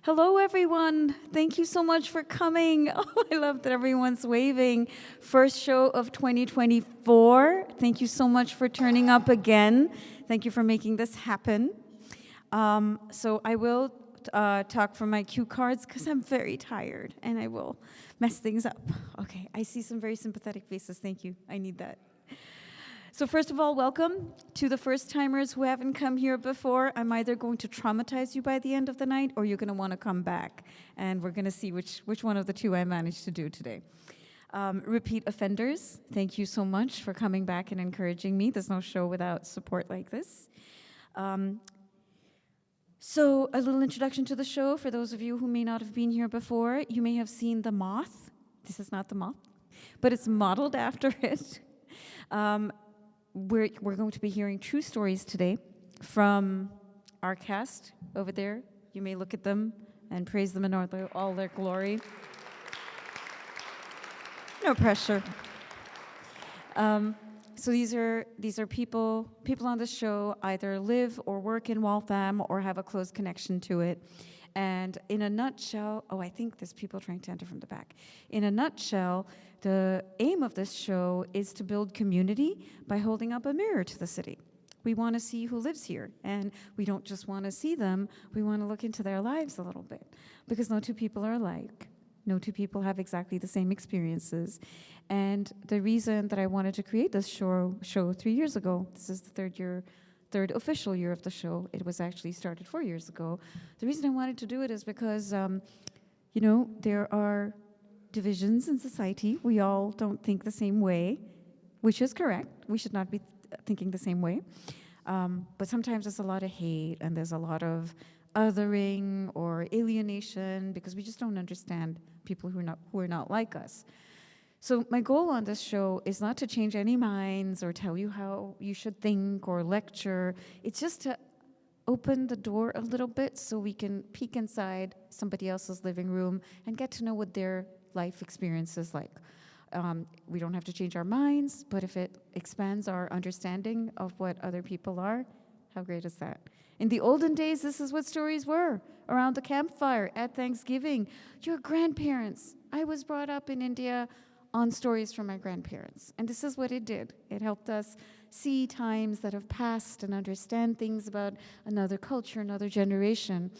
Hello, everyone. Thank you so much for coming. Oh, I love that everyone's waving. First show of 2024. Thank you so much for turning up again. Thank you for making this happen. So I will talk from my cue cards because I'm very tired and I will mess things up. Okay, I see some very sympathetic faces. Thank you. I need that. So first of all, welcome to the first-timers who haven't come here before. I'm either going to traumatize you by the end of the night or you're going to want to come back. And we're going to see which one of the two I managed to do today. Repeat offenders, thank you so much for coming back and encouraging me. There's no show without support like this. So a little introduction to the show. For those of you who may not have been here before, you may have seen The Moth. This is not The Moth, but it's modeled after it. We're going to be hearing true stories today from our cast over there. You may look at them and praise them in all their glory. No pressure. So these are people on the show either live or work in Waltham or have a close connection to it. And in a nutshell, I think there's people trying to enter from the back. In a nutshell, the aim of this show is to build community by holding up a mirror to the city. We want to see who lives here, and we don't just want to see them, we want to look into their lives a little bit, because no two people are alike. No two people have exactly the same experiences. And the reason that I wanted to create this show 3 years ago, this is the third official year of the show. It was actually started 4 years ago. The reason I wanted to do it is because, there are divisions in society. We all don't think the same way, which is correct. We should not be thinking the same way. But sometimes there's a lot of hate and there's a lot of othering or alienation because we just don't understand people who are not like us. So my goal on this show is not to change any minds or tell you how you should think or lecture. It's just to open the door a little bit so we can peek inside somebody else's living room and get to know what their life experience is like. We don't have to change our minds, but if it expands our understanding of what other people are, how great is that? In the olden days, this is what stories were. Around the campfire, at Thanksgiving, your grandparents. I was brought up in India on stories from my grandparents. And this is what it did. It helped us see times that have passed and understand things about another culture, another generation.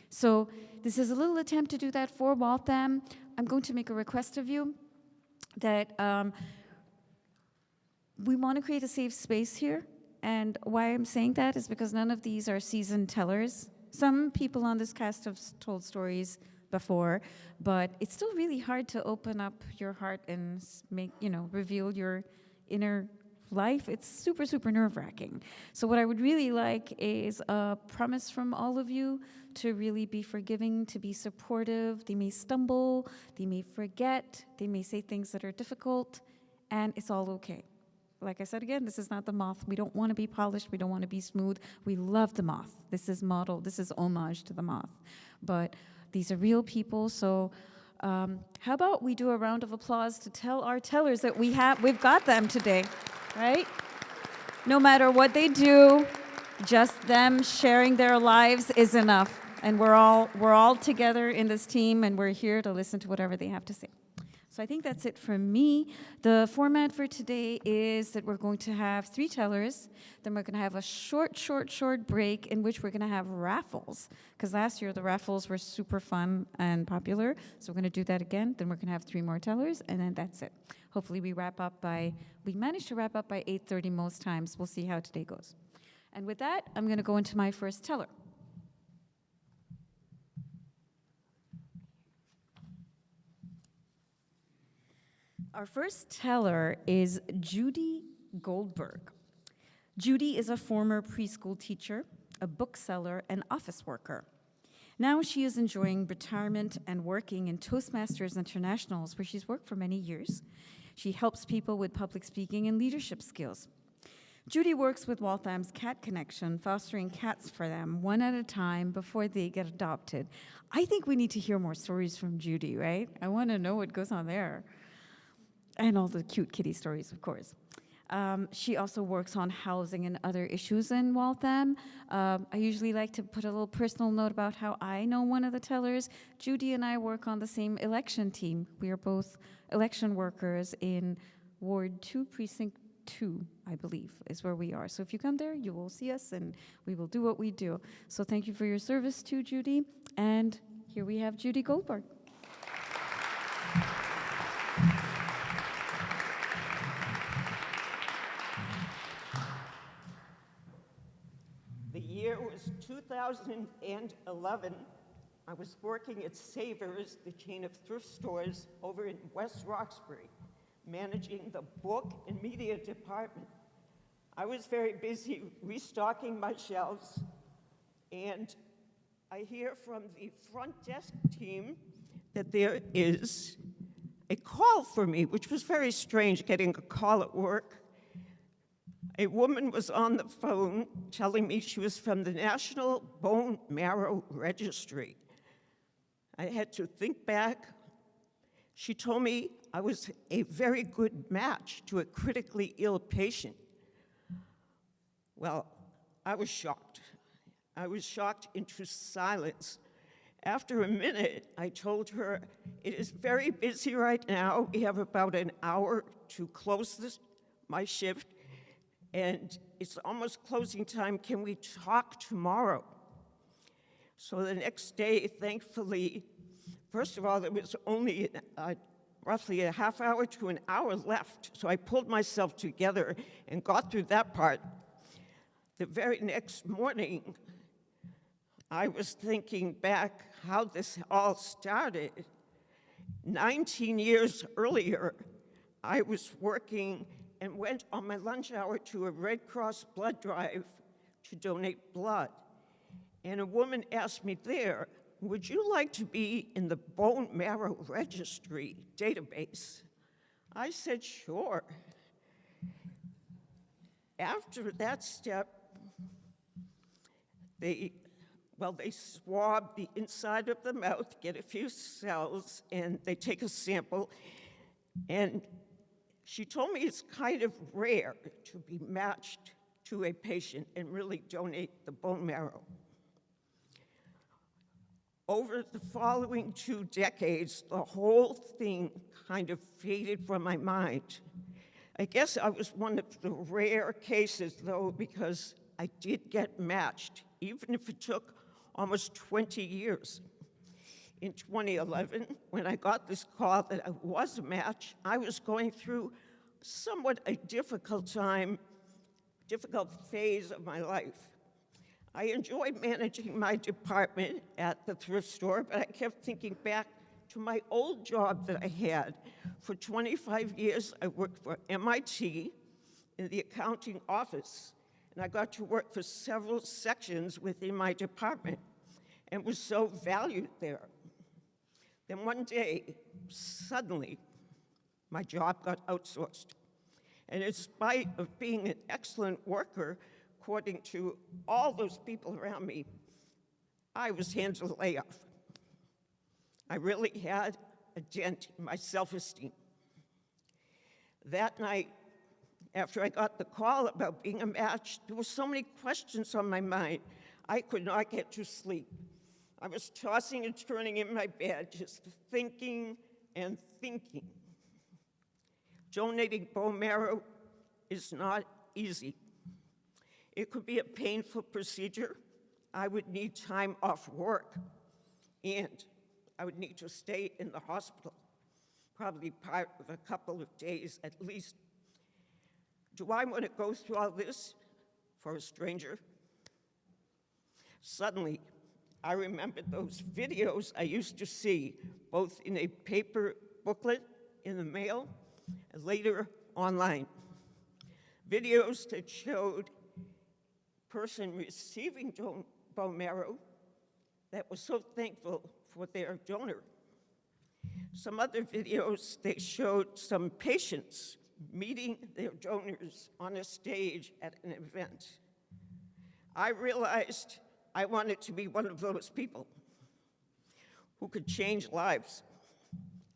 So this is a little attempt to do that for Waltham. I'm going to make a request of you that we want to create a safe space here. And why I'm saying that is because none of these are seasoned tellers. Some people on this cast have told stories before, but it's still really hard to open up your heart and reveal your inner life. It's super, super nerve-wracking. So what I would really like is a promise from all of you to really be forgiving, to be supportive. They may stumble, they may forget, they may say things that are difficult, and it's all okay. Like I said again, this is not The Moth. We don't want to be polished. We don't want to be smooth. We love The Moth. This is homage to The Moth. But these are real people, so how about we do a round of applause to tell our tellers that we've got them today, right? No matter what they do, just them sharing their lives is enough. And we're all together in this team, and we're here to listen to whatever they have to say. So I think that's it from me. The format for today is that we're going to have 3 tellers. Then we're going to have a short break in which we're going to have raffles. Because last year the raffles were super fun and popular. So we're going to do that again. Then we're going to have 3 more tellers, and then that's it. Hopefully we manage to wrap up by 8:30 most times. We'll see how today goes. And with that, I'm going to go into my first teller. Our first teller is Judi Goldberg. Judi is a former preschool teacher, a bookseller, and office worker. Now she is enjoying retirement and working in Toastmasters Internationals, where she's worked for many years. She helps people with public speaking and leadership skills. Judi works with Waltham's Cat Connection, fostering cats for them one at a time before they get adopted. I think we need to hear more stories from Judi, right? I want to know what goes on there. And all the cute kitty stories, of course. She also works on housing and other issues in Waltham. I usually like to put a little personal note about how I know one of the tellers. Judi and I work on the same election team. We are both election workers in Ward 2, Precinct 2, I believe, is where we are. So if you come there, you will see us, and we will do what we do. So thank you for your service too, Judi. And here we have Judi Goldberg. The year was 2011. I was working at Savers, the chain of thrift stores over in West Roxbury, managing the book and media department. I was very busy restocking my shelves, and I hear from the front desk team that there is a call for me, which was very strange, getting a call at work. A woman was on the phone telling me she was from the National Bone Marrow Registry. I had to think back. She told me I was a very good match to a critically ill patient. Well, I was shocked. I was shocked into silence. After a minute, I told her, it is very busy right now. We have about an hour to close my shift, and it's almost closing time. Can we talk tomorrow? So the next day, thankfully, first of all, there was only roughly a half hour to an hour left. So I pulled myself together and got through that part. The very next morning, I was thinking back how this all started. 19 years earlier, I was working and went on my lunch hour to a Red Cross blood drive to donate blood. And a woman asked me there, would you like to be in the bone marrow registry database? I said, sure. After that step, they swab the inside of the mouth, get a few cells, and they take a sample. And she told me it's kind of rare to be matched to a patient and really donate the bone marrow. Over the following 2 decades, the whole thing kind of faded from my mind. I guess I was one of the rare cases, though, because I did get matched, even if it took almost 20 years. In 2011, when I got this call that I was a match, I was going through somewhat a difficult phase of my life. I enjoyed managing my department at the thrift store, but I kept thinking back to my old job that I had. For 25 years, I worked for MIT in the accounting office, and I got to work for several sections within my department and was so valued there. Then one day, suddenly, my job got outsourced. And in spite of being an excellent worker, according to all those people around me, I was handed a layoff. I really had a dent in my self-esteem. That night, after I got the call about being a match, there were so many questions on my mind, I could not get to sleep. I was tossing and turning in my bed, just thinking and thinking. Donating bone marrow is not easy. It could be a painful procedure. I would need time off work, and I would need to stay in the hospital, probably part of a couple of days at least. Do I want to go through all this for a stranger? Suddenly, I remembered those videos I used to see, both in a paper booklet in the mail and later online. Videos that showed a person receiving bone marrow that was so thankful for their donor. Some other videos, they showed some patients meeting their donors on a stage at an event. I realized I wanted to be one of those people who could change lives.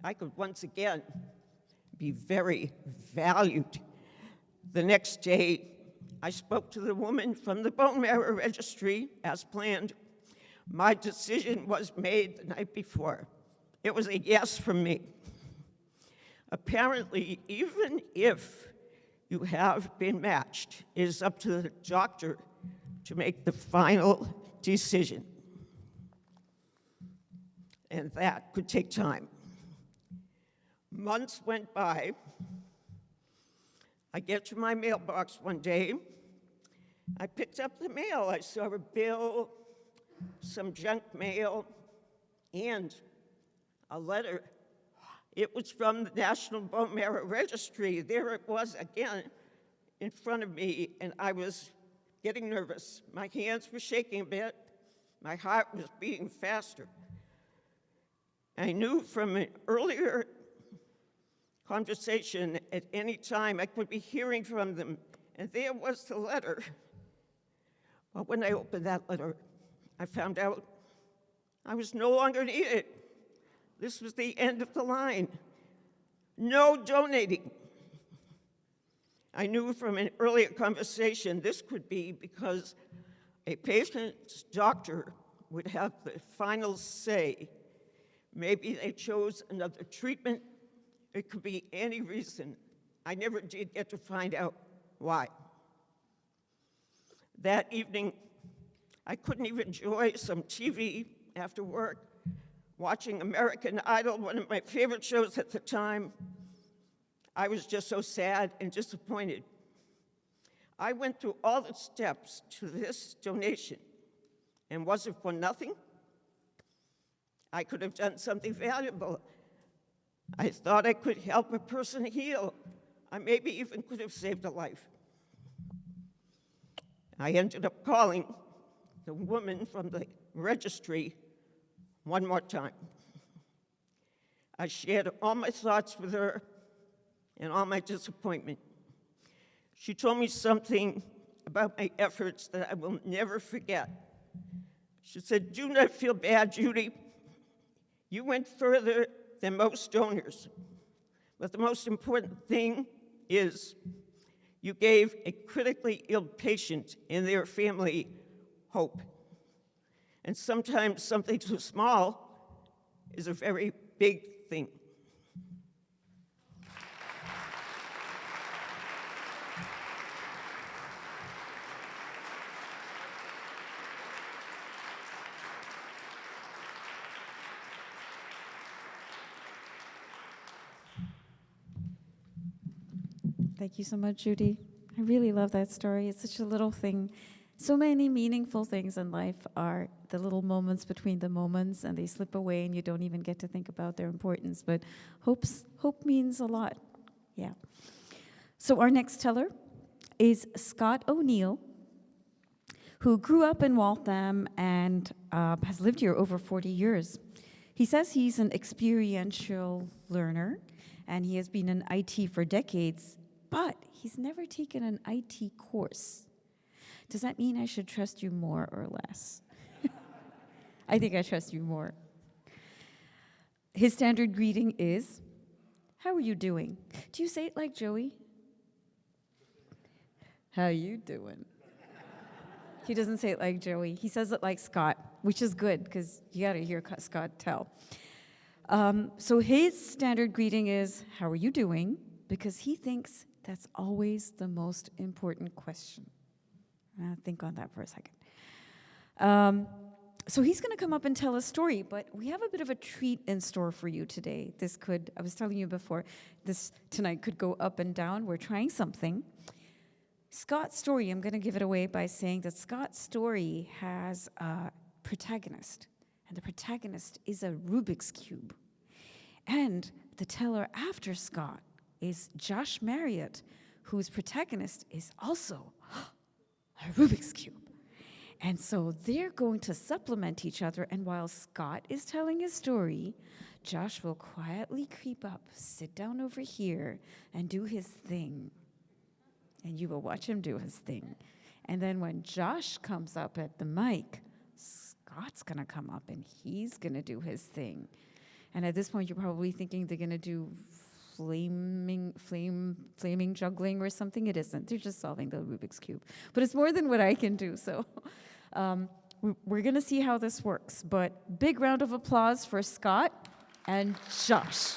I could once again be very valued. The next day, I spoke to the woman from the bone marrow registry as planned. My decision was made the night before. It was a yes from me. Apparently, even if you have been matched, it is up to the doctor to make the final decision. And that could take time. Months went by. I get to my mailbox one day. I picked up the mail. I saw a bill, some junk mail, and a letter. It was from the National Bone Marrow Registry. There it was again in front of me, and I was getting nervous. My hands were shaking a bit. My heart was beating faster. I knew from an earlier conversation at any time I could be hearing from them, and there was the letter. But when I opened that letter, I found out I was no longer needed. This was the end of the line. No donating. I knew from an earlier conversation this could be because a patient's doctor would have the final say. Maybe they chose another treatment. It could be any reason. I never did get to find out why. That evening, I couldn't even enjoy some TV after work, watching American Idol, one of my favorite shows at the time. I was just so sad and disappointed. I went through all the steps to this donation, and was it for nothing? I could have done something valuable. I thought I could help a person heal. I maybe even could have saved a life. I ended up calling the woman from the registry one more time. I shared all my thoughts with her and all my disappointment. She told me something about my efforts that I will never forget. She said, "Do not feel bad, Judi. You went further than most donors. But the most important thing is you gave a critically ill patient and their family hope. And sometimes something too small is a very big thing." Thank you so much, Judi. I really love that story. It's such a little thing. So many meaningful things in life are the little moments between the moments, and they slip away, and you don't even get to think about their importance. But hope means a lot. Yeah. So our next teller is Scott O'Neill, who grew up in Waltham and has lived here over 40 years. He says he's an experiential learner, and he has been in IT for decades, but he's never taken an IT course. Does that mean I should trust you more or less? I think I trust you more. His standard greeting is, "How are you doing?" Do you say it like Joey? How you doing? He doesn't say it like Joey. He says it like Scott, which is good because you got to hear Scott tell. So his standard greeting is, "How are you doing?" because he thinks that's always the most important question. Think on that for a second. So he's going to come up and tell a story, but we have a bit of a treat in store for you today. I was telling you before, this tonight could go up and down. We're trying something. Scott's story, I'm going to give it away by saying that Scott's story has a protagonist, and the protagonist is a Rubik's Cube. And the teller after Scott is Josh Marriott, whose protagonist is also a Rubik's Cube. And so they're going to supplement each other, and while Scott is telling his story, Josh will quietly creep up, sit down over here, and do his thing. And you will watch him do his thing. And then when Josh comes up at the mic, Scott's gonna come up and he's gonna do his thing. And at this point, you're probably thinking they're gonna do flaming juggling or something. It isn't. They're just solving the Rubik's Cube. But it's more than what I can do, so we're going to see how this works. But big round of applause for Scott and Josh.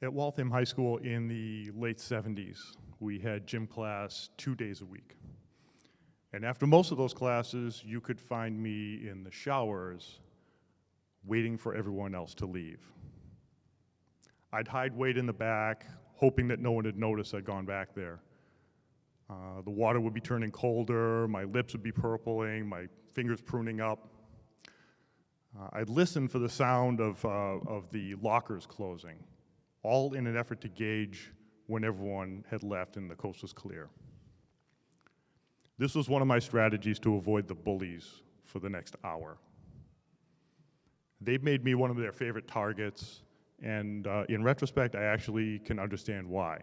At Waltham High School in the late 70s, we had gym class 2 days a week. And after most of those classes, you could find me in the showers waiting for everyone else to leave. I'd wait in the back, hoping that no one had noticed I'd gone back there. The water would be turning colder, my lips would be purpling, my fingers pruning up. I'd listen for the sound of the lockers closing, all in an effort to gauge when everyone had left and the coast was clear. This was one of my strategies to avoid the bullies for the next hour. They made me one of their favorite targets, and in retrospect, I actually can understand why.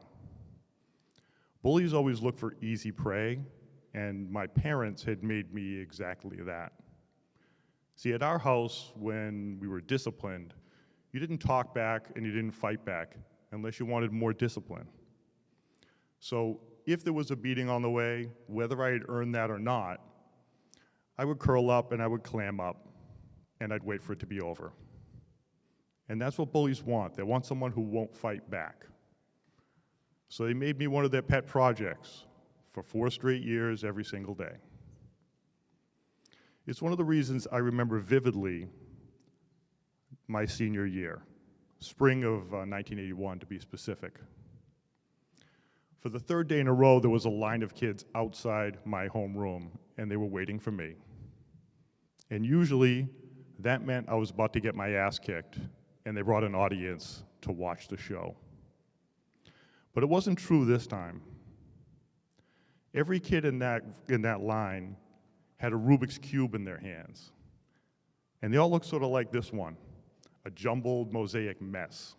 Bullies always look for easy prey, and my parents had made me exactly that. See, at our house, when we were disciplined, you didn't talk back and you didn't fight back unless you wanted more discipline. So if there was a beating on the way, whether I had earned that or not, I would curl up and I would clam up and I'd wait for it to be over. And that's what bullies want. They want someone who won't fight back. So they made me one of their pet projects for 4 straight years, every single day. It's one of the reasons I remember vividly my senior year, spring of 1981 to be specific. For the 3rd day in a row, there was a line of kids outside my homeroom, and they were waiting for me. And usually, that meant I was about to get my ass kicked, and they brought an audience to watch the show. But it wasn't true this time. Every kid in that line had a Rubik's Cube in their hands, and they all looked sort of like this one. A jumbled mosaic mess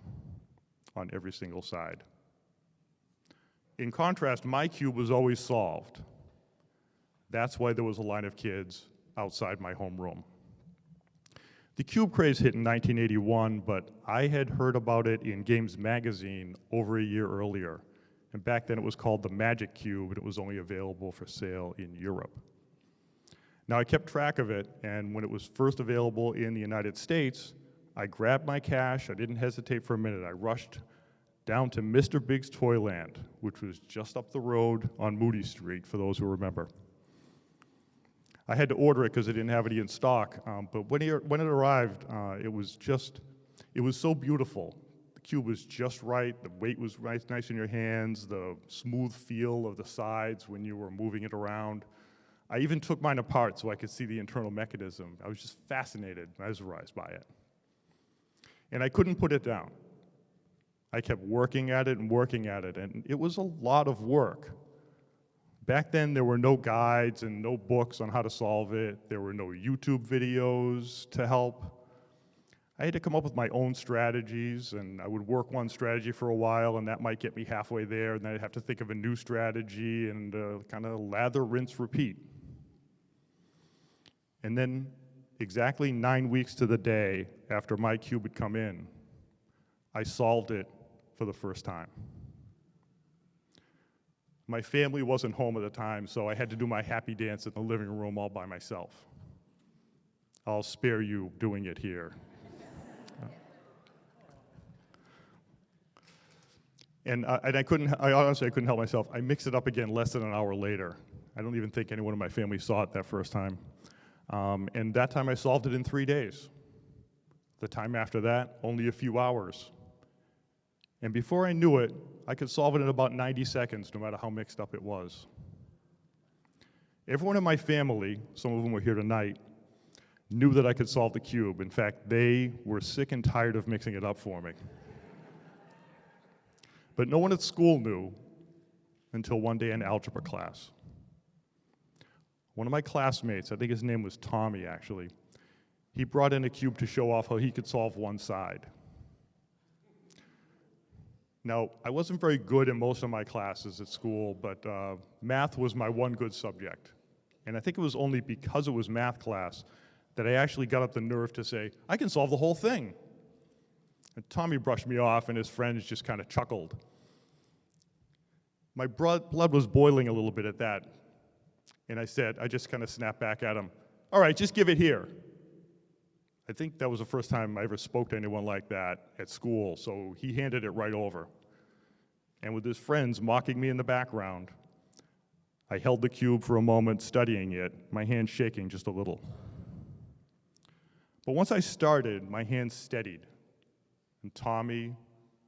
on every single side. In contrast, my cube was always solved. That's why there was a line of kids outside my homeroom. The cube craze hit in 1981, but I had heard about it in Games Magazine over a year earlier. And back then it was called the Magic Cube, and it was only available for sale in Europe. Now I kept track of it, and when it was first available in the United States, I grabbed my cash, I didn't hesitate for a minute. I rushed down to Mr. Big's Toyland, which was just up the road on Moody Street, for those who remember. I had to order it because they didn't have any in stock, but when it arrived, it was so beautiful. The cube was just right, the weight was nice in your hands, the smooth feel of the sides when you were moving it around. I even took mine apart so I could see the internal mechanism. I was just fascinated, mesmerized by it. And I couldn't put it down. I kept working at it, and it was a lot of work. Back then, there were no guides and no books on how to solve it. There were no YouTube videos to help. I had to come up with my own strategies, and I would work one strategy for a while, and that might get me halfway there, and then I'd have to think of a new strategy and kind of lather, rinse, repeat. And then exactly 9 weeks to the day after my cube had come in, I solved it for the first time. My family wasn't home at the time, so I had to do my happy dance in the living room all by myself. I'll spare you doing it here. And I honestly couldn't help myself. I mixed it up again less than an hour later. I don't even think anyone in my family saw it that first time. And that time I solved it in 3 days. The time after that, only a few hours. And before I knew it, I could solve it in about 90 seconds, no matter how mixed up it was. Everyone in my family, some of them were here tonight, knew that I could solve the cube. In fact, they were sick and tired of mixing it up for me. But no one at school knew until one day in algebra class. One of my classmates, I think his name was Tommy actually, he brought in a cube to show off how he could solve one side. Now, I wasn't very good in most of my classes at school, but math was my one good subject. And I think it was only because it was math class that I actually got up the nerve to say, I can solve the whole thing. And Tommy brushed me off, and his friends just kind of chuckled. My blood was boiling a little bit at that. And I just kind of snapped back at him, all right, just give it here. I think that was the first time I ever spoke to anyone like that at school, so he handed it right over. And with his friends mocking me in the background, I held the cube for a moment, studying it, my hand shaking just a little. But once I started, my hand steadied, and Tommy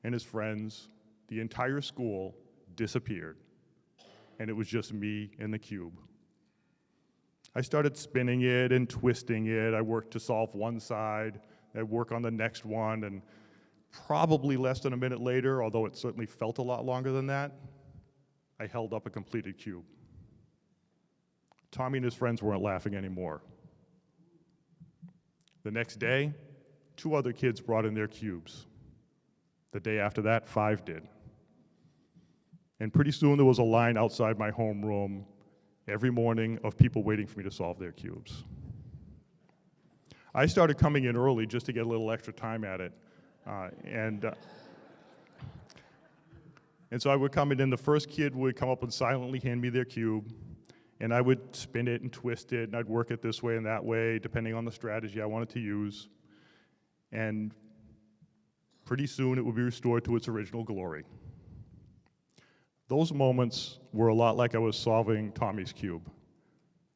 and his friends, the entire school, disappeared, and it was just me and the cube. I started spinning it and twisting it. I worked to solve one side, I'd work on the next one, and probably less than a minute later, although it certainly felt a lot longer than that, I held up a completed cube. Tommy and his friends weren't laughing anymore. The next day, 2 other kids brought in their cubes. The day after that, 5 did. And pretty soon there was a line outside my homeroom every morning of people waiting for me to solve their cubes. I started coming in early just to get a little extra time at it. And so I would come in, and the first kid would come up and silently hand me their cube, and I would spin it and twist it, and I'd work it this way and that way, depending on the strategy I wanted to use. And pretty soon it would be restored to its original glory. Those moments were a lot like I was solving Tommy's cube,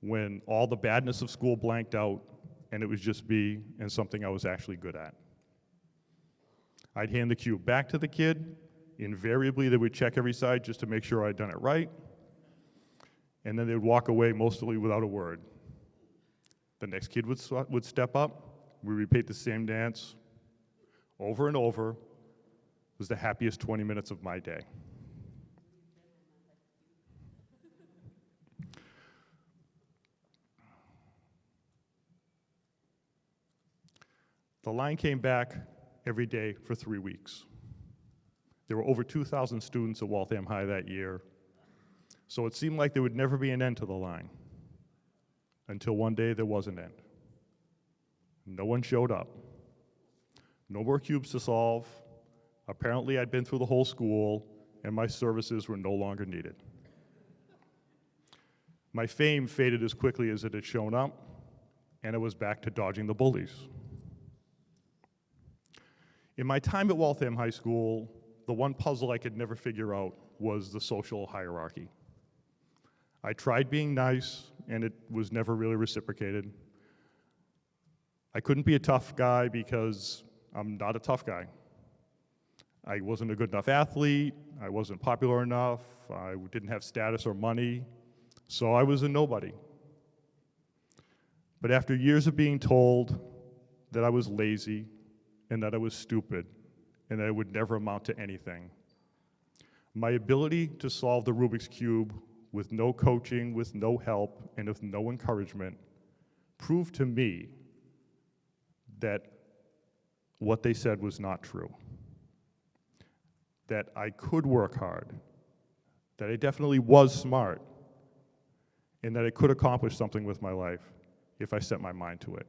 when all the badness of school blanked out, and it was just me and something I was actually good at. I'd hand the cube back to the kid. Invariably, they would check every side just to make sure I'd done it right, and then they would walk away mostly without a word. The next kid would step up. We repeat the same dance over and over. It was the happiest 20 minutes of my day. The line came back every day for 3 weeks. There were over 2,000 students at Waltham High that year, so it seemed like there would never be an end to the line, until one day there was an end. No one showed up. No more cubes to solve. Apparently I'd been through the whole school, and my services were no longer needed. My fame faded as quickly as it had shown up, and I was back to dodging the bullies. In my time at Waltham High School, the one puzzle I could never figure out was the social hierarchy. I tried being nice, and it was never really reciprocated. I couldn't be a tough guy because I'm not a tough guy. I wasn't a good enough athlete, I wasn't popular enough, I didn't have status or money, so I was a nobody. But after years of being told that I was lazy, and that I was stupid, and that I would never amount to anything, my ability to solve the Rubik's Cube with no coaching, with no help, and with no encouragement proved to me that what they said was not true. That I could work hard, that I definitely was smart, and that I could accomplish something with my life if I set my mind to it.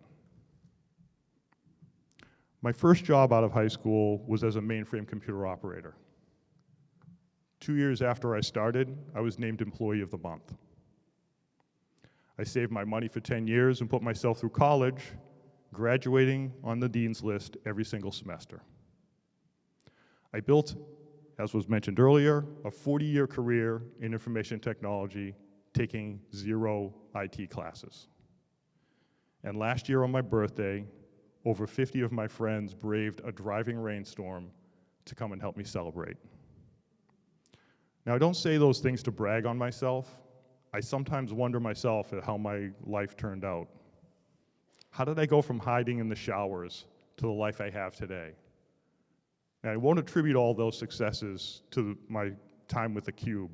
My first job out of high school was as a mainframe computer operator. 2 years after I started, I was named Employee of the Month. I saved my money for 10 years and put myself through college, graduating on the dean's list every single semester. I built, as was mentioned earlier, a 40-year career in information technology, taking 0 IT classes. And last year on my birthday, over 50 of my friends braved a driving rainstorm to come and help me celebrate. Now, I don't say those things to brag on myself. I sometimes wonder myself at how my life turned out. How did I go from hiding in the showers to the life I have today? And I won't attribute all those successes to my time with the cube,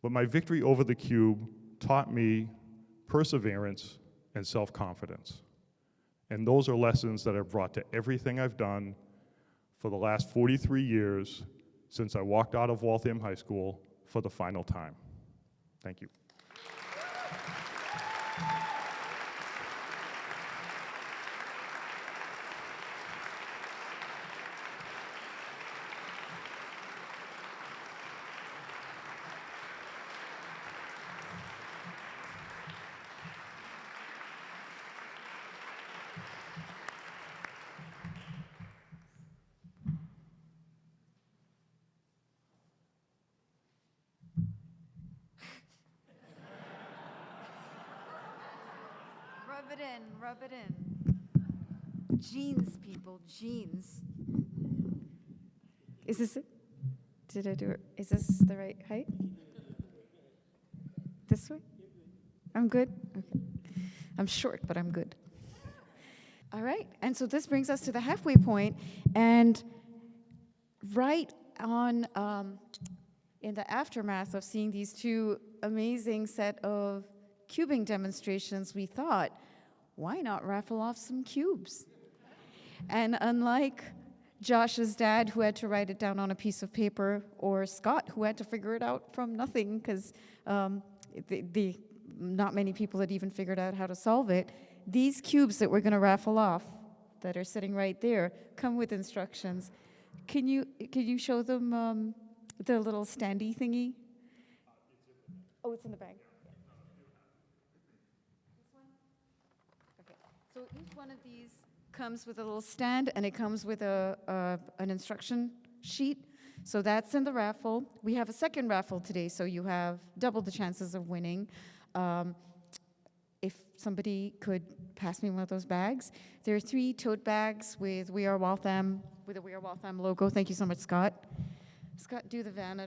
but my victory over the cube taught me perseverance and self-confidence. And those are lessons that I've brought to everything I've done for the last 43 years since I walked out of Waltham High School for the final time. Thank you. Rub it in. Jeans, people, jeans. Is this it? Did I do it? Is this the right height? This way? I'm good? Okay. I'm short, but I'm good. All right, and so this brings us to the halfway point, and right on, in the aftermath of seeing these two amazing set of cubing demonstrations, we thought, why not raffle off some cubes? And unlike Josh's dad, who had to write it down on a piece of paper, or Scott, who had to figure it out from nothing, because not many people had even figured out how to solve it, these cubes that we're going to raffle off, that are sitting right there, come with instructions. Can you show them the little standy thingy? Oh, it's in the bag. So each one of these comes with a little stand, and it comes with an instruction sheet. So that's in the raffle. We have a second raffle today, so you have double the chances of winning. If somebody could pass me one of those bags. There are 3 tote bags with We Are Waltham, with a We Are Waltham logo. Thank you so much, Scott. Scott, do the van.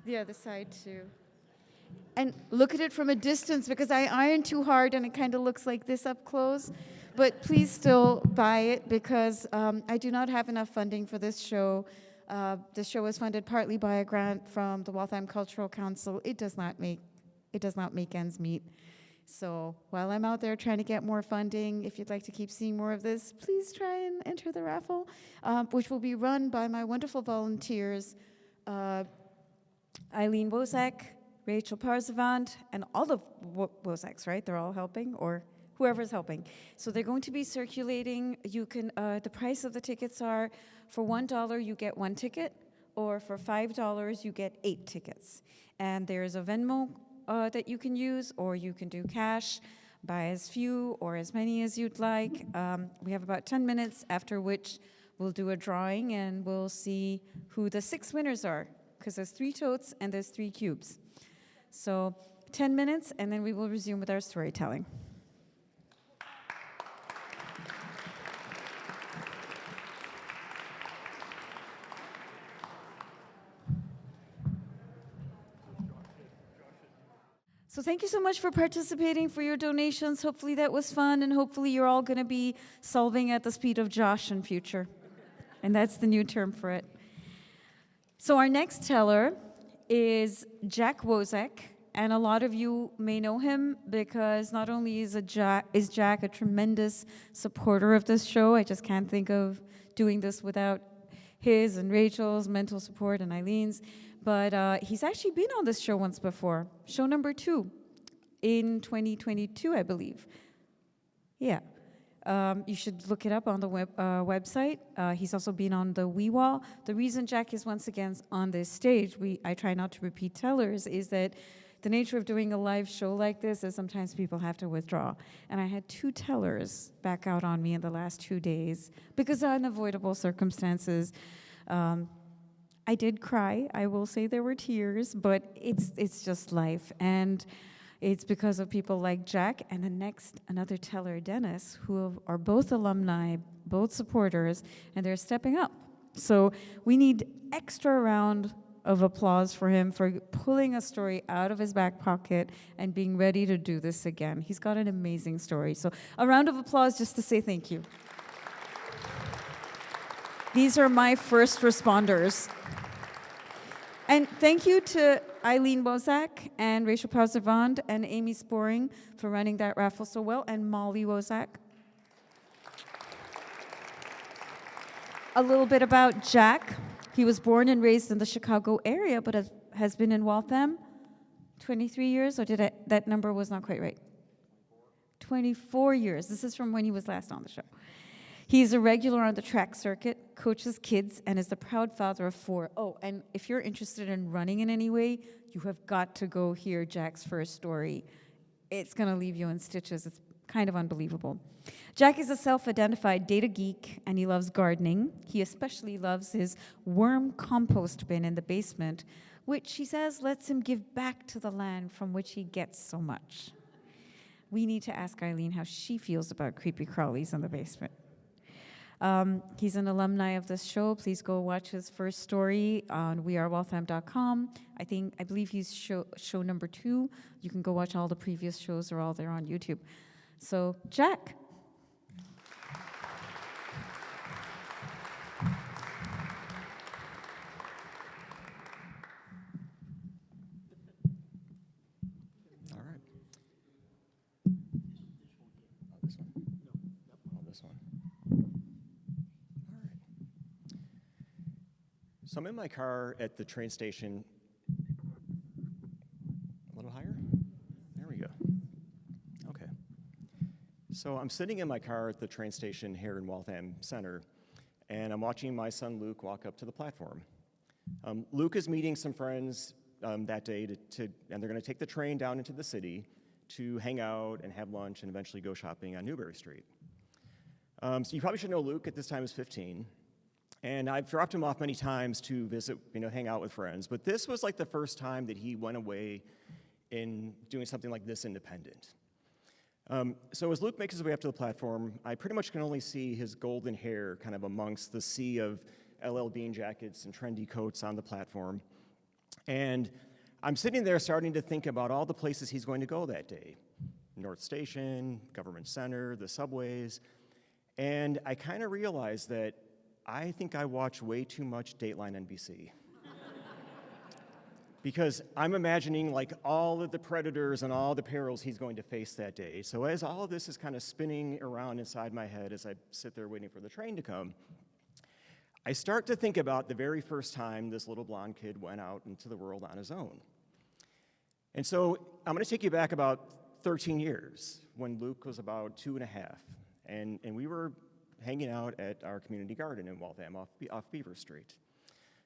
The other side, too. And look at it from a distance, because I ironed too hard and it kind of looks like this up close. But please still buy it, because I do not have enough funding for this show. This show is funded partly by a grant from the Waltham Cultural Council. It does not make ends meet. So while I'm out there trying to get more funding, if you'd like to keep seeing more of this, please try and enter the raffle, which will be run by my wonderful volunteers, Eileen Wozek, Rachel Parzavant, and all the Wozeks, right? They're all helping, or whoever's helping. So they're going to be circulating. You can, the price of the tickets are, for $1 you get 1 ticket, or for $5 you get 8 tickets. And there's a Venmo that you can use, or you can do cash, buy as few or as many as you'd like. We have about 10 minutes, after which we'll do a drawing and we'll see who the 6 winners are, because there's 3 totes and there's 3 cubes. So 10 minutes, and then we will resume with our storytelling. So thank you so much for participating, for your donations. Hopefully that was fun, and hopefully you're all going to be solving at the speed of Josh in future. And that's the new term for it. So our next teller is Jack Wozek, and a lot of you may know him because not only is Jack a tremendous supporter of this show, I just can't think of doing this without his and Rachel's mental support and Eileen's, but he's actually been on this show once before, show number 2 in 2022, I believe. Yeah. You should look it up on the website. He's also been on the Wee Wall. The reason Jack is once again on this stage, I try not to repeat tellers, is that the nature of doing a live show like this is sometimes people have to withdraw. And I had 2 tellers back out on me in the last 2 days because of unavoidable circumstances. I did cry. I will say there were tears, but it's just life. And it's because of people like Jack and another teller, Dennis, who are both alumni, both supporters, and they're stepping up. So we need extra round of applause for him for pulling a story out of his back pocket and being ready to do this again. He's got an amazing story. So a round of applause just to say thank you. These are my first responders. And thank you to Eileen Wozek and Rachel Parzavant and Amy Sporing for running that raffle so well, and Molly Wozek. A little bit about Jack. He was born and raised in the Chicago area, but has been in Waltham 23 years, or that number was not quite right? 24 years. This is from when he was last on the show. He's a regular on the track circuit, coaches kids, and is the proud father of 4. Oh, and if you're interested in running in any way, you have got to go hear Jack's first story. It's going to leave you in stitches. It's kind of unbelievable. Jack is a self-identified data geek, and he loves gardening. He especially loves his worm compost bin in the basement, which he says lets him give back to the land from which he gets so much. We need to ask Eileen how she feels about creepy crawlies in the basement. He's an alumni of this show. Please go watch his first story on wearewaltham.com. I believe he's show number 2. You can go watch all the previous shows. They're all there on YouTube. So, Jack. All right. This one. All right. So I'm in my car at the train station. A little higher? There we go. Okay. So I'm sitting in my car at the train station here in Waltham Center, and I'm watching my son Luke walk up to the platform. Luke is meeting some friends that day, and they're going to take the train down into the city to hang out and have lunch and eventually go shopping on Newbury Street. So you probably should know Luke at this time is 15, and I've dropped him off many times to visit, hang out with friends, but this was like the first time that he went away in doing something like this independent. So as Luke makes his way up to the platform, I pretty much can only see his golden hair kind of amongst the sea of LL Bean jackets and trendy coats on the platform. And I'm sitting there starting to think about all the places he's going to go that day. North Station, Government Center, the subways. And I kind of realized that I think I watch way too much Dateline NBC. Because I'm imagining like all of the predators and all the perils he's going to face that day. So as all of this is kind of spinning around inside my head as I sit there waiting for the train to come, I start to think about the very first time this little blonde kid went out into the world on his own. And so I'm going to take you back about 13 years when Luke was about 2.5. And we were hanging out at our community garden in Waltham off Beaver Street.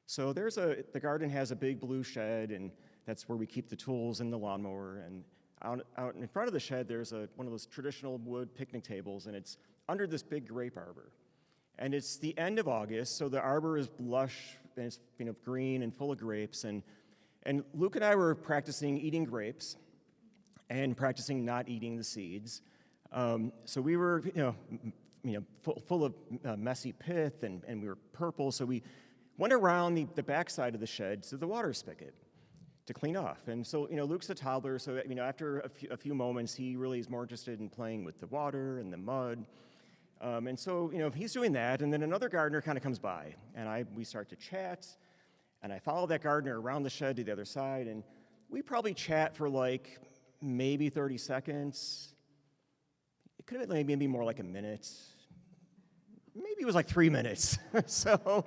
So the garden has a big blue shed, and that's where we keep the tools and the lawnmower. And out in front of the shed, there's one of those traditional wood picnic tables, and it's under this big grape arbor. And it's the end of August, so the arbor is lush, and it's green and full of grapes. And Luke and I were practicing eating grapes and practicing not eating the seeds. So we were, full of messy pith, and we were purple, so we went around the backside of the shed to the water spigot to clean off. And so, Luke's a toddler, so, after a few moments, he really is more interested in playing with the water and the mud. And so, he's doing that, and then another gardener kind of comes by, and we start to chat, and I follow that gardener around the shed to the other side, and we probably chat for like maybe 30 seconds. It could have been maybe more like a minute. Maybe it was like 3 minutes. So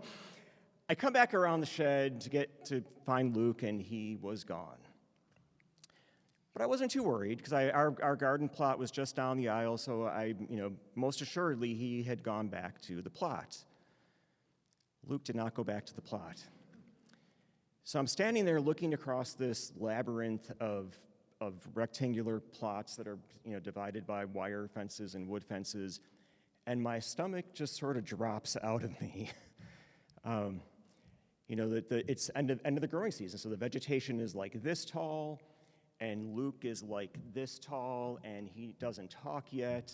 I come back around the shed to find Luke, and he was gone. But I wasn't too worried, because our garden plot was just down the aisle, so most assuredly he had gone back to the plot. Luke did not go back to the plot. So I'm standing there looking across this labyrinth of rectangular plots that are divided by wire fences and wood fences, and my stomach just sort of drops out of me. It's end of the growing season, so the vegetation is like this tall, and Luke is like this tall, and he doesn't talk yet,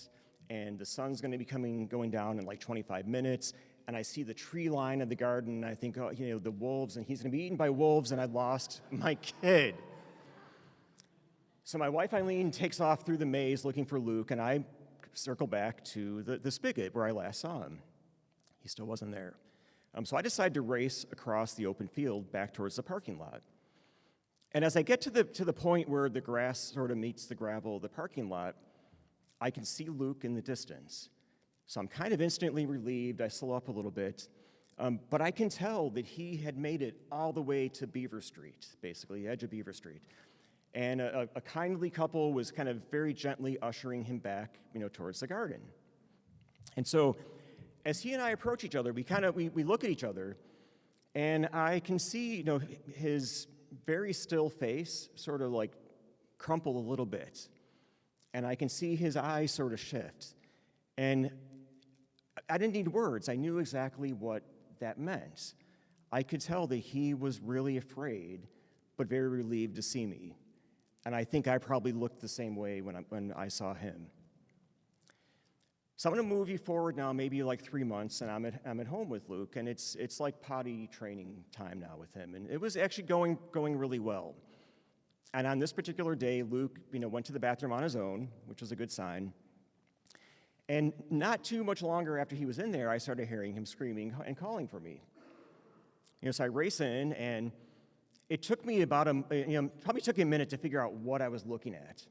and the sun's going to be going down in like 25 minutes, and I see the tree line of the garden, and I think, the wolves, and he's going to be eaten by wolves, and I lost my kid. So my wife Eileen takes off through the maze looking for Luke, and I circle back to the spigot where I last saw him. He still wasn't there. So I decided to race across the open field back towards the parking lot. And as I get to the point where the grass sort of meets the gravel of the parking lot, I can see Luke in the distance. So I'm kind of instantly relieved. I slow up a little bit. But I can tell that he had made it all the way to Beaver Street, basically, the edge of Beaver Street. And a kindly couple was kind of very gently ushering him back, towards the garden. And so as he and I approach each other, we look at each other, and I can see, his very still face sort of like crumple a little bit. And I can see his eyes sort of shift. And I didn't need words. I knew exactly what that meant. I could tell that he was really afraid, but very relieved to see me. And I think I probably looked the same way when I saw him. So I'm going to move you forward now, maybe like 3 months, and I'm at home with Luke, and it's like potty training time now with him, and it was actually going really well. And on this particular day, Luke, went to the bathroom on his own, which was a good sign. And not too much longer after he was in there, I started hearing him screaming and calling for me. So I race in, and it took me probably took me a minute to figure out what I was looking at.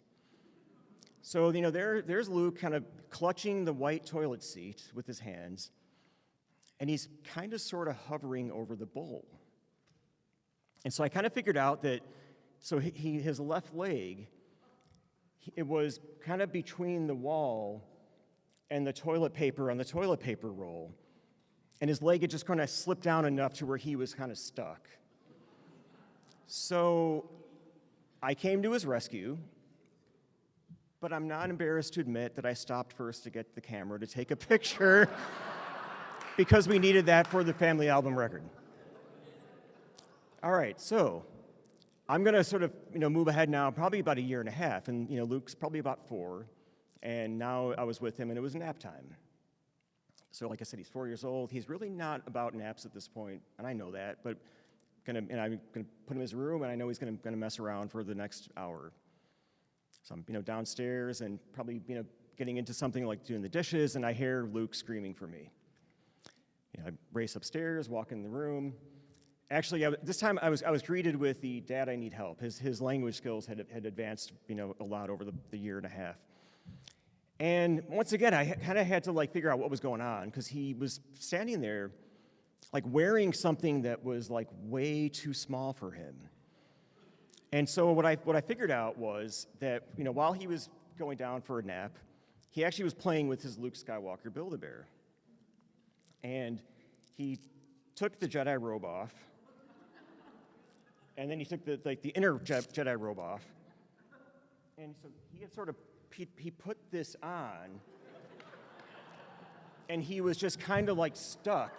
So, there's Luke kind of clutching the white toilet seat with his hands, and he's kind of sort of hovering over the bowl. And so I kind of figured out that, his left leg, it was kind of between the wall and the toilet paper on the toilet paper roll, and his leg had just kind of slipped down enough to where he was kind of stuck. So I came to his rescue, but I'm not embarrassed to admit that I stopped first to get the camera to take a picture because we needed that for the family album record. All right, so I'm going to sort of move ahead now, probably about 1.5 years, and Luke's probably about 4, and now I was with him, and it was nap time. So like I said, he's 4 years old. He's really not about naps at this point, and I know that, but I'm going to put him in his room, and I know he's going to mess around for the next hour. So I'm downstairs and probably getting into something like doing the dishes, and I hear Luke screaming for me. I race upstairs, walk in the room. Actually, this time I was greeted with the "Dad, I need help." His language skills had advanced a lot over the 1.5 years. And once again, I kind of had to figure out what was going on, because he was standing there wearing something that was way too small for him. And so what I figured out was that while he was going down for a nap, he actually was playing with his Luke Skywalker Build-A-Bear. And he took the Jedi robe off, and then he took the inner Jedi robe off, and so he had he put this on, and he was just kind of stuck.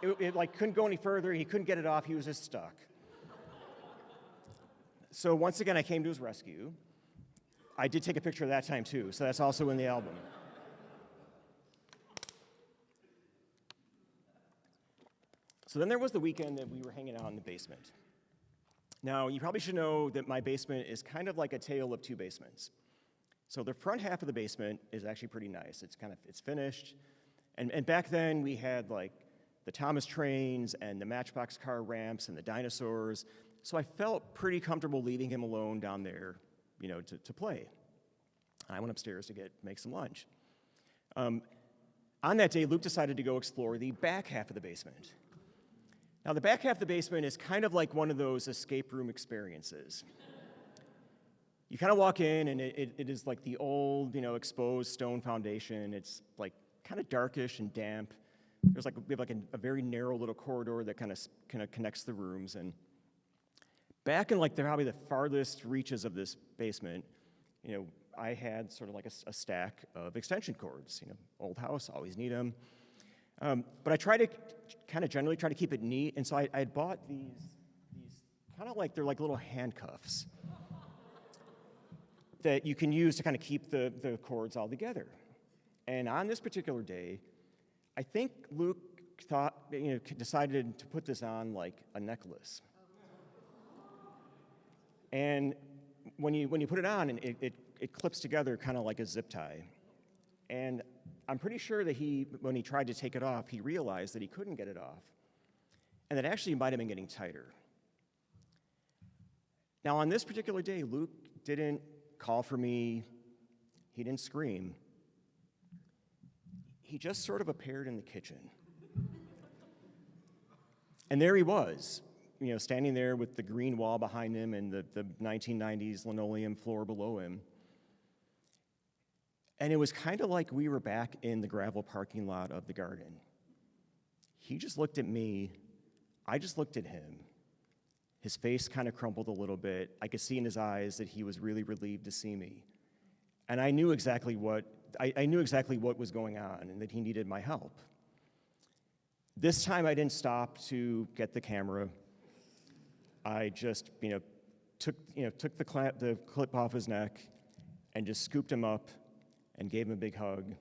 It couldn't go any further. He couldn't get it off. He was just stuck. So once again, I came to his rescue. I did take a picture of that time too, so that's also in the album. So then there was the weekend that we were hanging out in the basement. Now, you probably should know that my basement is kind of like a tale of 2 basements. So the front half of the basement is actually pretty nice. It's finished. And back then we had the Thomas trains and the Matchbox car ramps and the dinosaurs. So I felt pretty comfortable leaving him alone down there, to play. I went upstairs to make some lunch. On that day, Luke decided to go explore the back half of the basement. Now, the back half of the basement is kind of like one of those escape room experiences. You kind of walk in, and it is like the old, exposed stone foundation. It's kind of darkish and damp. We have a very narrow little corridor that kind of connects the rooms. And back in probably the farthest reaches of this basement, I had sort of a stack of extension cords. Old house, always need them. But I try to generally try to keep it neat, and so I had bought these kind of they're like little handcuffs that you can use to kind of keep the cords all together. And on this particular day, I think Luke decided to put this on like a necklace. And when you put it on, it clips together kind of like a zip tie. And I'm pretty sure that when he tried to take it off, he realized that he couldn't get it off, and that actually might have been getting tighter. Now, on this particular day, Luke didn't call for me. He didn't scream. He just sort of appeared in the kitchen. And there he was, standing there with the green wall behind him and the 1990s linoleum floor below him. And it was kind of like we were back in the gravel parking lot of the garden. He just looked at me. I just looked at him. His face kind of crumpled a little bit. I could see in his eyes that he was really relieved to see me. And I knew exactly what was going on and that he needed my help. This time I didn't stop to get the camera. I just, took the clip off his neck and just scooped him up and gave him a big hug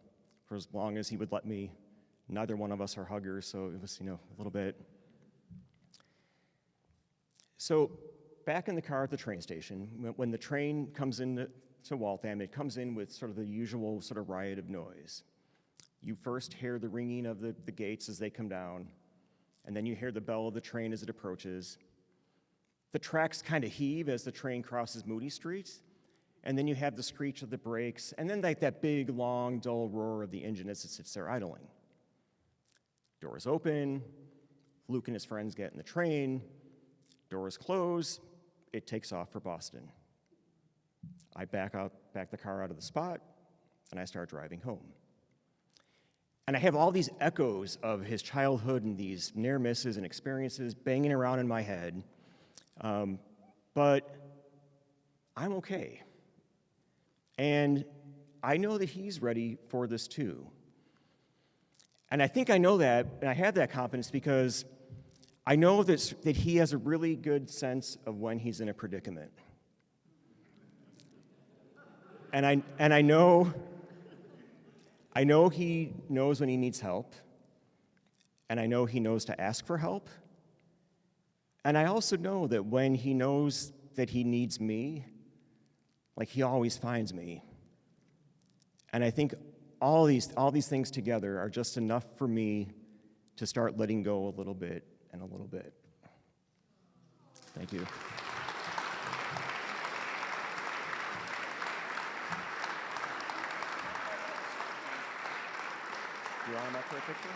for as long as he would let me. Neither one of us are huggers, so it was, a little bit. So back in the car at the train station, when the train comes into Waltham, it comes in with sort of the usual sort of riot of noise. You first hear the ringing of the gates as they come down, and then you hear the bell of the train as it approaches. The tracks kind of heave as the train crosses Moody Street, and then you have the screech of the brakes, and then like that big, long, dull roar of the engine as it sits there idling. Doors open, Luke and his friends get in the train, doors close, it takes off for Boston. I back the car out of the spot, and I start driving home. And I have all these echoes of his childhood and these near misses and experiences banging around in my head, but I'm okay. And I know that he's ready for this too. And I think I know that, and I have that confidence because I know that he has a really good sense of when he's in a predicament. And I know he knows when he needs help, and I know he knows to ask for help. And I also know that when he knows that he needs me, like he always finds me. And I think all these things together are just enough for me to start letting go a little bit and a little bit. Thank you. You want him up for a picture?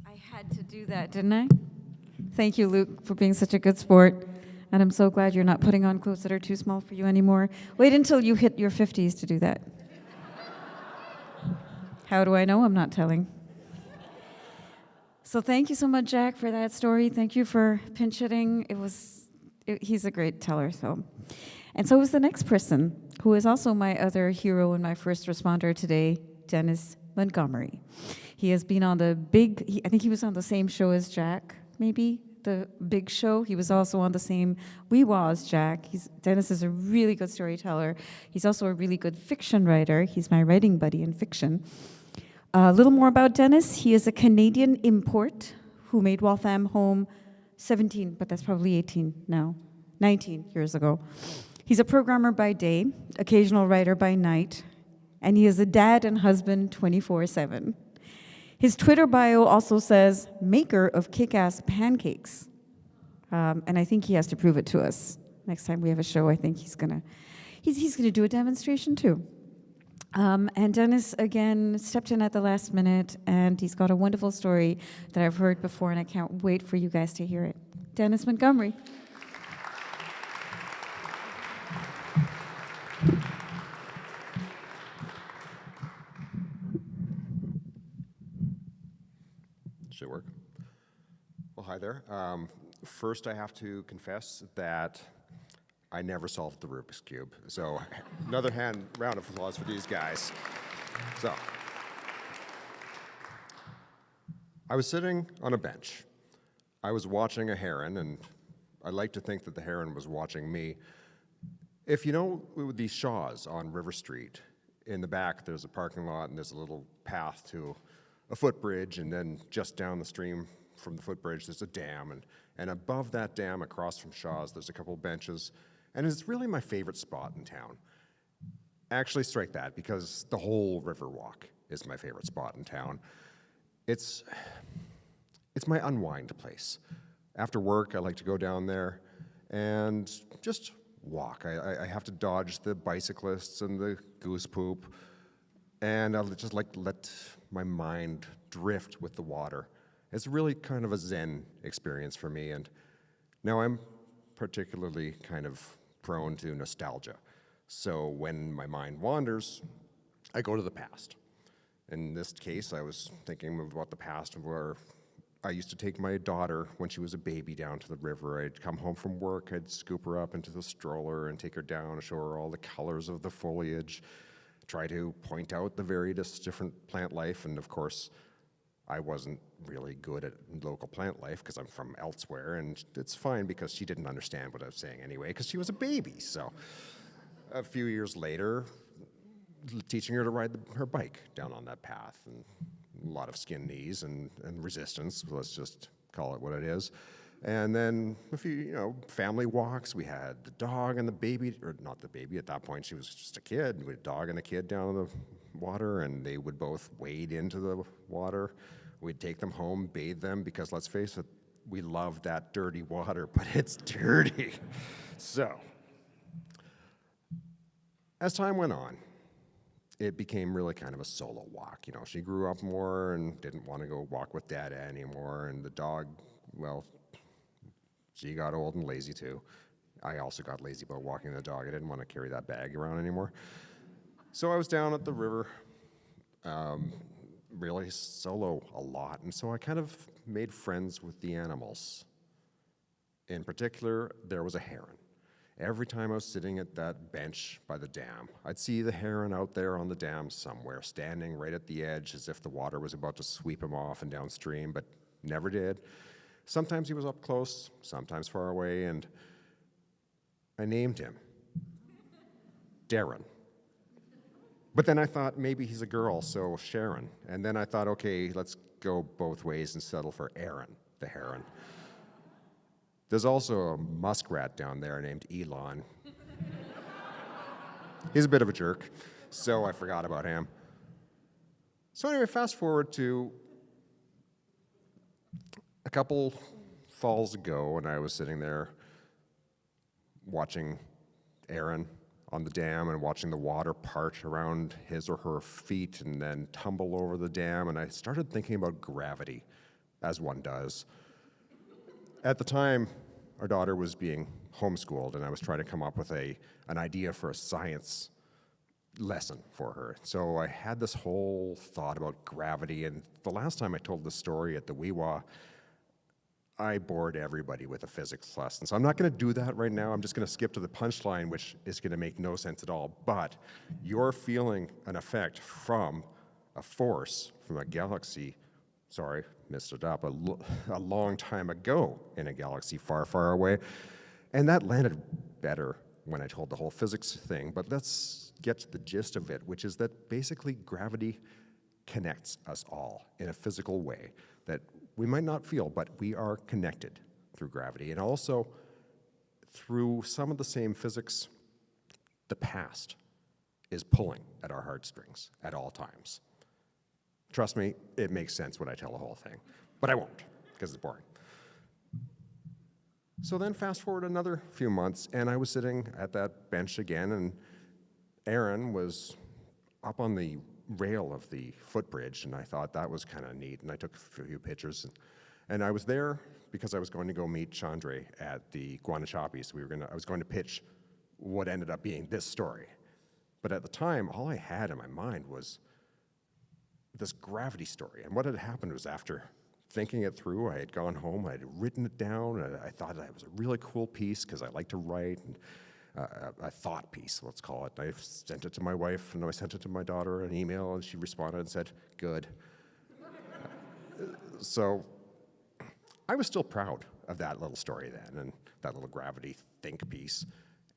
I had to do that, didn't I? Thank you, Luke, for being such a good sport. And I'm so glad you're not putting on clothes that are too small for you anymore. Wait until you hit your 50s to do that. How do I know? I'm not telling. So thank you so much, Jack, for that story. Thank you for pinch hitting. He's a great teller. And so is the next person, who is also my other hero and my first responder today, Dennis Montgomery. He has been on I think he was on the same show as Jack, maybe, the big show. He was also on the same Weewa as Jack. Dennis is a really good storyteller. He's also a really good fiction writer. He's my writing buddy in fiction. A little more about Dennis. He is a Canadian import who made Waltham home 17, but that's probably 18 now, 19 years ago. He's a programmer by day, occasional writer by night, and he is a dad and husband 24/7. His Twitter bio also says, maker of kick-ass pancakes. And I think he has to prove it to us. Next time we have a show, I think he's gonna do a demonstration too. And Dennis, again, stepped in at the last minute, and he's got a wonderful story that I've heard before, and I can't wait for you guys to hear it. Dennis Montgomery. Should work. Well, hi there. First, I have to confess that I never solved the Rubik's Cube. So another round of applause for these guys. So I was sitting on a bench. I was watching a heron, and I like to think that the heron was watching me. If you know these Shaws on River Street, in the back, there's a parking lot, and there's a little path to a footbridge, and then just down the stream from the footbridge, there's a dam, and above that dam, across from Shaw's, there's a couple benches, and it's really my favorite spot in town. Actually, strike that, because the whole river walk is my favorite spot in town. It's my unwind place. After work, I like to go down there and just walk. I have to dodge the bicyclists and the goose poop, and I'll just like let my mind drift with the water. It's really kind of a Zen experience for me, and now I'm particularly kind of prone to nostalgia. So when my mind wanders, I go to the past. In this case, I was thinking about the past where I used to take my daughter when she was a baby down to the river. I'd come home from work, I'd scoop her up into the stroller and take her down and show her all the colors of the foliage, try to point out the various different plant life, and of course, I wasn't really good at local plant life because I'm from elsewhere, and it's fine because she didn't understand what I was saying anyway because she was a baby. So a few years later, teaching her to ride her bike down on that path, and a lot of skin knees and resistance, let's just call it what it is. And then a few, family walks. We had the dog and the baby, or not the baby, at that point she was just a kid. We had a dog and a kid down in the water, and they would both wade into the water. We'd take them home, bathe them, because let's face it, we love that dirty water, but it's dirty. So, as time went on, it became really kind of a solo walk. She grew up more and didn't want to go walk with Dad anymore, and the dog, well, she got old and lazy too. I also got lazy about walking the dog. I didn't want to carry that bag around anymore. So I was down at the river, really solo a lot, and so I kind of made friends with the animals. In particular, there was a heron. Every time I was sitting at that bench by the dam, I'd see the heron out there on the dam somewhere, standing right at the edge as if the water was about to sweep him off and downstream, but never did. Sometimes he was up close, sometimes far away, and I named him Darren. But then I thought maybe he's a girl, so Sharon. And then I thought, okay, let's go both ways and settle for Aaron, the heron. There's also a muskrat down there named Elon. He's a bit of a jerk, so I forgot about him. So anyway, fast forward to a couple falls ago, and I was sitting there watching Aaron on the dam and watching the water part around his or her feet and then tumble over the dam, and I started thinking about gravity, as one does. At the time, our daughter was being homeschooled, and I was trying to come up with an idea for a science lesson for her. So I had this whole thought about gravity, and the last time I told this story at the WeWa, I bored everybody with a physics lesson. So I'm not going to do that right now. I'm just going to skip to the punchline, which is going to make no sense at all. But you're feeling an effect from a force from a galaxy, sorry, missed it up, a long time ago in a galaxy far, far away. And that landed better when I told the whole physics thing. But let's get to the gist of it, which is that basically gravity connects us all in a physical way that we might not feel, but we are connected through gravity. And also, through some of the same physics, the past is pulling at our heartstrings at all times. Trust me, it makes sense when I tell the whole thing, but I won't, because it's boring. So then fast forward another few months, and I was sitting at that bench again, and Aaron was up on the rail of the footbridge, and I thought that was kind of neat, and I took a few pictures. And I was there because I was going to go meet Chandra at the Guanachapis. I was going to pitch what ended up being this story. But at the time, all I had in my mind was this gravity story. And what had happened was, after thinking it through, I had gone home, I had written it down, and I thought it was a really cool piece because I like to write, and a thought piece, let's call it. I sent it to my wife, and I sent it to my daughter, an email, and she responded and said, good. So I was still proud of that little story then, and that little gravity think piece,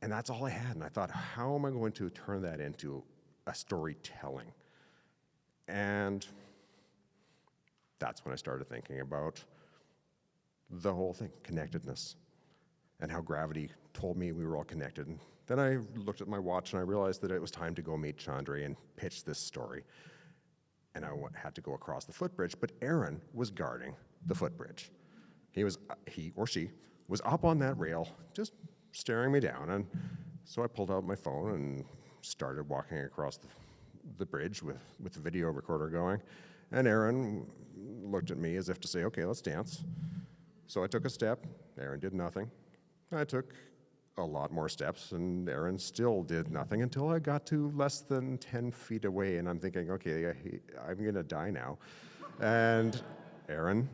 and that's all I had. And I thought, how am I going to turn that into a storytelling. And that's when I started thinking about the whole thing, connectedness, and how gravity told me we were all connected. And then I looked at my watch and I realized that it was time to go meet Chandra and pitch this story. And I had to go across the footbridge, but Aaron was guarding the footbridge. He or she was up on that rail, just staring me down. And so I pulled out my phone and started walking across the bridge with the video recorder going. And Aaron looked at me as if to say, okay, let's dance. So I took a step, Aaron did nothing. I took a lot more steps, and Aaron still did nothing until I got to less than 10 feet away, and I'm thinking, okay, I'm gonna die now. And Aaron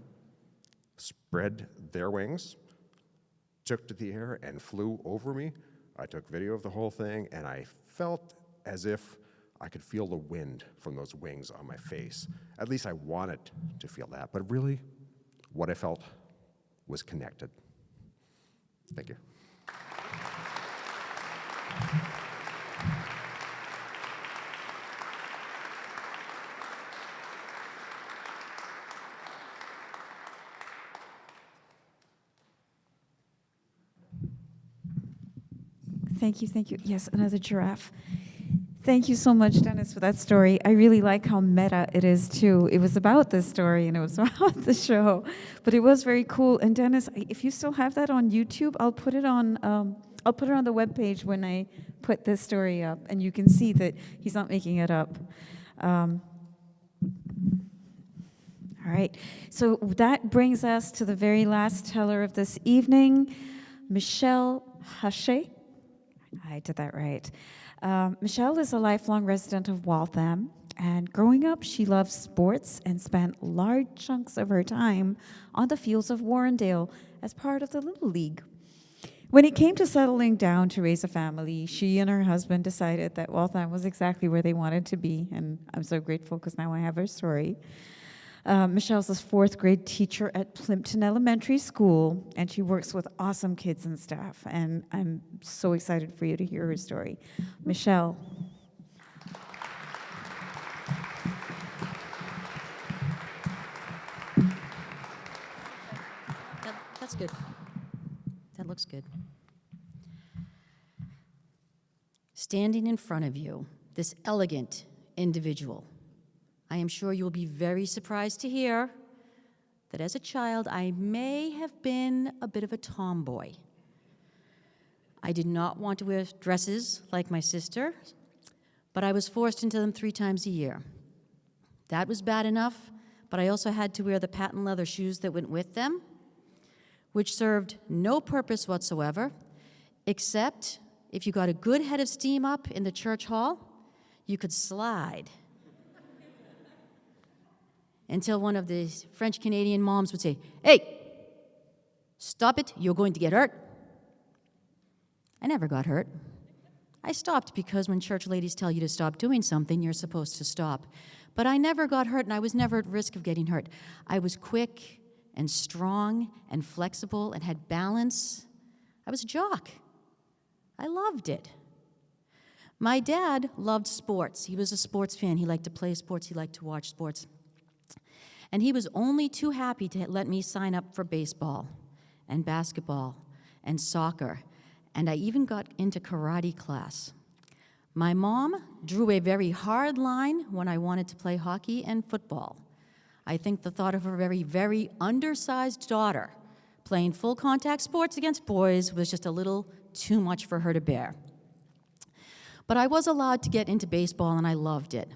spread their wings, took to the air, and flew over me. I took video of the whole thing, and I felt as if I could feel the wind from those wings on my face. At least I wanted to feel that, but really, what I felt was connected. Thank you. Thank you. Yes, another giraffe. Thank you so much, Dennis, for that story. I really like how meta it is, too. It was about this story, and it was about the show, but it was very cool. And Dennis, if you still have that on YouTube, I'll put it on the webpage when I put this story up, and you can see that he's not making it up. All right, so that brings us to the very last teller of this evening, Michelle Hache. I did that right. Michelle is a lifelong resident of Waltham, and growing up, she loved sports and spent large chunks of her time on the fields of Warrendale as part of the Little League. When it came to settling down to raise a family, she and her husband decided that Waltham was exactly where they wanted to be, and I'm so grateful because now I have her story. Michelle's a fourth grade teacher at Plimpton Elementary School, and she works with awesome kids and staff, and I'm so excited for you to hear her story. Michelle. That's good. That looks good. Standing in front of you, this elegant individual, I am sure you'll be very surprised to hear that as a child, I may have been a bit of a tomboy. I did not want to wear dresses like my sister, but I was forced into them 3 times a year. That was bad enough, but I also had to wear the patent leather shoes that went with them, which served no purpose whatsoever, except if you got a good head of steam up in the church hall, you could slide until one of the French-Canadian moms would say, "Hey, stop it, you're going to get hurt." I never got hurt. I stopped because when church ladies tell you to stop doing something, you're supposed to stop. But I never got hurt, and I was never at risk of getting hurt. I was quick and strong and flexible and had balance. I was a jock. I loved it. My dad loved sports. He was a sports fan. He liked to play sports. He liked to watch sports. And he was only too happy to let me sign up for baseball and basketball and soccer. And I even got into karate class. My mom drew a very hard line when I wanted to play hockey and football. I think the thought of her very, very undersized daughter playing full contact sports against boys was just a little too much for her to bear. But I was allowed to get into baseball, and I loved it.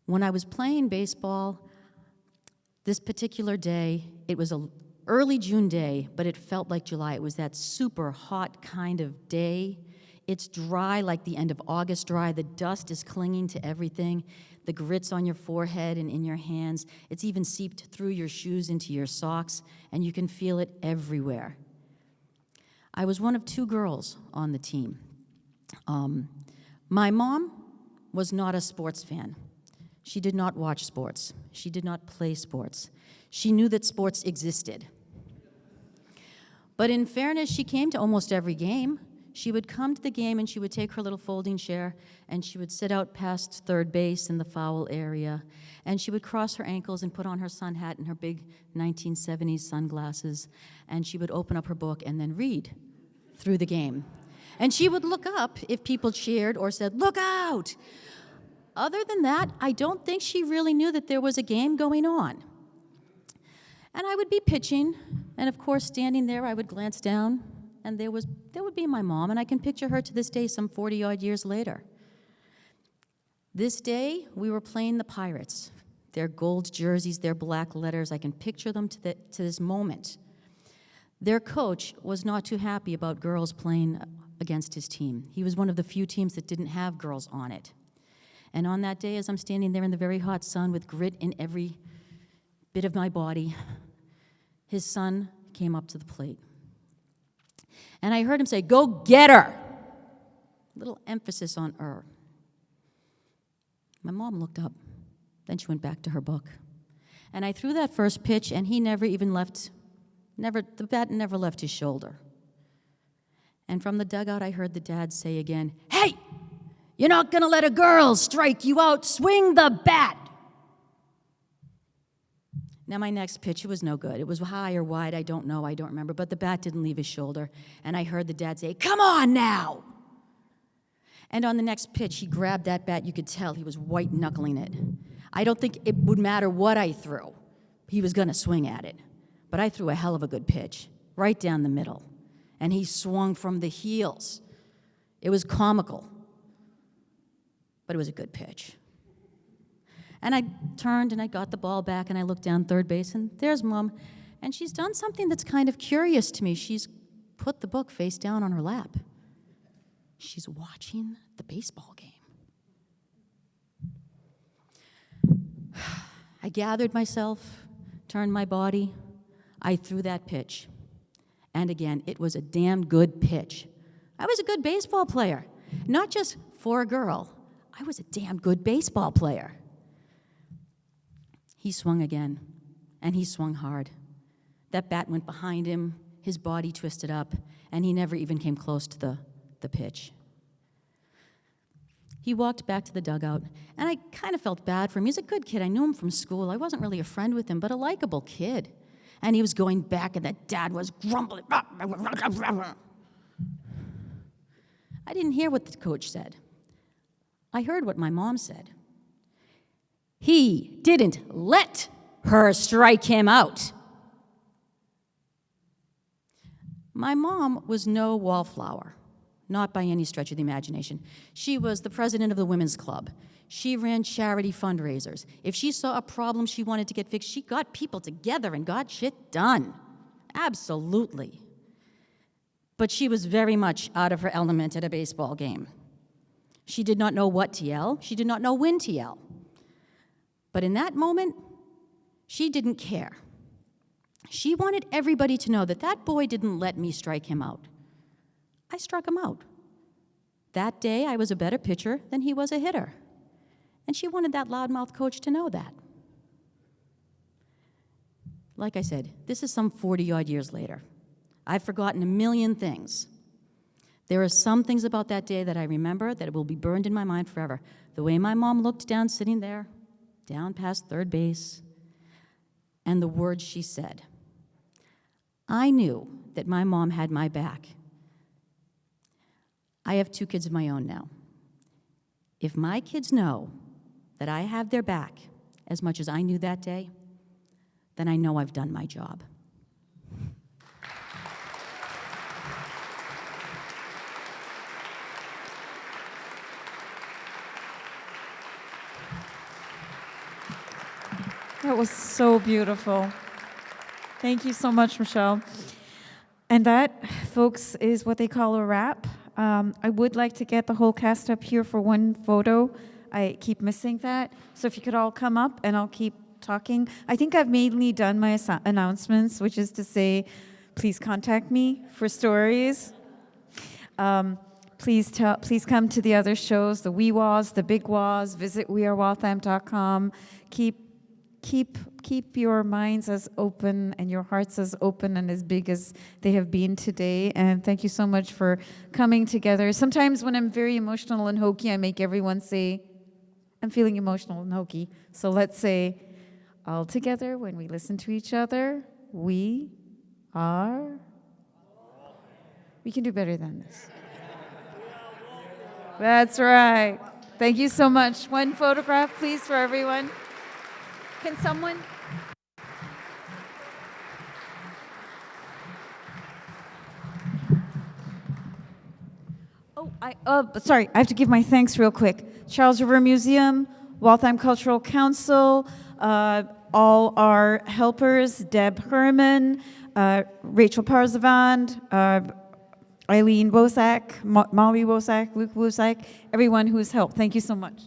When I was playing baseball, this particular day, it was an early June day, but it felt like July. It was that super hot kind of day. It's dry like the end of August dry. The dust is clinging to everything. The grit's on your forehead and in your hands. It's even seeped through your shoes into your socks, and you can feel it everywhere. I was one of 2 girls on the team. My mom was not a sports fan. She did not watch sports. She did not play sports. She knew that sports existed. But in fairness, she came to almost every game. she would come to the game and she would take her little folding chair and she would sit out past third base in the foul area, and she would cross her ankles and put on her sun hat and her big 1970s sunglasses, and she would open up her book and then read through the game. And she would look up if people cheered or said, "Look out!" Other than that, I don't think she really knew that there was a game going on. And I would be pitching, and of course, standing there, I would glance down, and there would be my mom, and I can picture her to this day, some 40-odd years later. This day, we were playing the Pirates. Their gold jerseys, their black letters, I can picture them to this moment. Their coach was not too happy about girls playing against his team. He was one of the few teams that didn't have girls on it. And on that day, as I'm standing there in the very hot sun with grit in every bit of my body, his son came up to the plate. And I heard him say, "Go get her!" Little emphasis on "er." My mom looked up. Then she went back to her book. And I threw that first pitch, and he never even left, the bat never left his shoulder. And from the dugout, I heard the dad say again, "Hey, you're not going to let a girl strike you out. Swing the bat." Now, my next pitch, it was no good. It was high or wide, I don't know, I don't remember, but the bat didn't leave his shoulder. And I heard the dad say, "Come on now." And on the next pitch, he grabbed that bat. You could tell he was white-knuckling it. I don't think it would matter what I threw. He was going to swing at it. But I threw a hell of a good pitch, right down the middle. And he swung from the heels. It was comical, but it was a good pitch. And I turned and I got the ball back and I looked down third base, and there's Mom. And she's done something that's kind of curious to me. She's put the book face down on her lap. She's watching the baseball game. I gathered myself, turned my body. I threw that pitch. And again, it was a damn good pitch. I was a good baseball player. Not just for a girl. I was a damn good baseball player. He swung again, and he swung hard. That bat went behind him, his body twisted up, and he never even came close to the pitch. He walked back to the dugout, and I kind of felt bad for him. He's a good kid. I knew him from school. I wasn't really a friend with him, but a likable kid. And he was going back, and that dad was grumbling. I didn't hear what the coach said. I heard what my mom said. He didn't let her strike him out. My mom was no wallflower, not by any stretch of the imagination. She was the president of the women's club. She ran charity fundraisers. If she saw a problem she wanted to get fixed, she got people together and got shit done. Absolutely. But she was very much out of her element at a baseball game. She did not know what to yell. She did not know when to yell. But in that moment, she didn't care. She wanted everybody to know that that boy didn't let me strike him out. I struck him out. That day, I was a better pitcher than he was a hitter. And she wanted that loudmouth coach to know that. Like I said, this is some 40-odd years later. I've forgotten a million things. There are some things about that day that I remember that will be burned in my mind forever. The way my mom looked down, sitting there, down past third base, and the words she said. I knew that my mom had my back. I have 2 kids of my own now. If my kids know that I have their back as much as I knew that day, then I know I've done my job. That was so beautiful. Thank you so much, Michelle. And that, folks, is what they call a wrap. I would like to get the whole cast up here for one photo. I keep missing that. So if you could all come up and I'll keep talking. I think I've mainly done my announcements, which is to say, please contact me for stories. Please come to the other shows, the Wee Waws, the Big Waws. Visit wearewaltham.com. Keep keep your minds as open and your hearts as open and as big as they have been today. And thank you so much for coming together. Sometimes when I'm very emotional and hokey, I make everyone say, I'm feeling emotional and hokey. So let's say, all together, when we listen to each other, we are. We can do better than this. That's right. Thank you so much. One photograph, please, for everyone. Can someone? Sorry, I have to give my thanks real quick. Charles River Museum, Waltham Cultural Council, all our helpers, Deb Herman, Rachel Parzavand, Eileen Wozek, Molly Wozek, Luke Wozek, everyone who's helped. Thank you so much.